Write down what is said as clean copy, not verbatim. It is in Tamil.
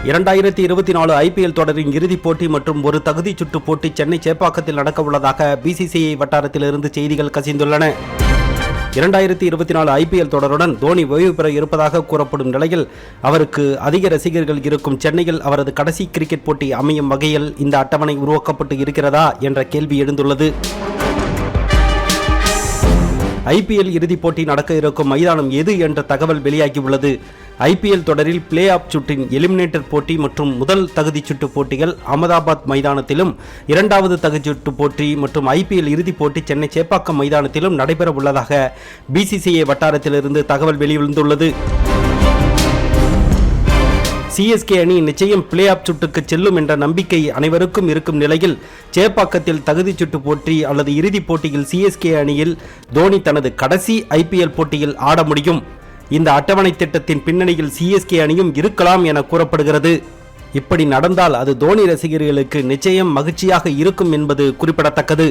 2024 ஐபிஎல் தொடரின் இறுதிப் போட்டி மற்றும் ஒரு தகுதிச் சுற்று போட்டி சென்னை சேப்பாக்கத்தில் நடக்க உள்ளதாக பிசிசிஐ வட்டாரத்திலிருந்து செய்திகள் கசிந்துள்ளன. 2024 ஐபிஎல் தொடருடன் தோனி ஓய்வு பெற இருப்பதாக கூறப்படும் நிலையில் அவருக்கு அதிக ரசிகர்கள் இருக்கும் சென்னையில் அவரது கடைசி கிரிக்கெட் போட்டி அமையும் வகையில் இந்த அட்டவணை உருவாக்கப்பட்டு இருக்கிறதா என்ற கேள்வி எழுந்துள்ளது. ஐபிஎல் இறுதிப் போட்டி நடக்க இருக்கும் மைதானம் எது என்ற தகவல் வெளியாகியுள்ளது. ஐபிஎல் தொடரில் பிளே ஆஃப் சுற்றின் எலிமினேட்டர் போட்டி மற்றும் முதல் தகுதி சுற்று போட்டிகள் அகமதாபாத் மைதானத்திலும், இரண்டாவது தகுதி சுற்று போட்டி மற்றும் ஐபிஎல் இறுதிப் போட்டி சென்னை சேப்பாக்கம் மைதானத்திலும் நடைபெற உள்ளதாக பிசிசிஐ வட்டாரத்திலிருந்து தகவல் வெளிவந்துள்ளது. சிஎஸ்கே அணி நிச்சயம் பிளே ஆஃப் சுற்றுக்கு செல்லும் என்ற நம்பிக்கை அனைவருக்கும் இருக்கும் நிலையில் சேப்பாக்கத்தில் தகுதி சுற்று போட்டி அல்லது இறுதிப் போட்டியில் சிஎஸ்கே அணியில் தோனி தனது கடைசி ஐபிஎல் போட்டியில் ஆட முடியும். இந்த அட்டவணை திட்டத்தின் பின்னணியில் சிஎஸ்கே அணியும் இருக்கலாம் என கூறப்படுகிறது. இப்படி நடந்தால் அது தோனி ரசிகர்களுக்கு நிச்சயம் மகிழ்ச்சியாக இருக்கும் என்பது குறிப்பிடத்தக்கது.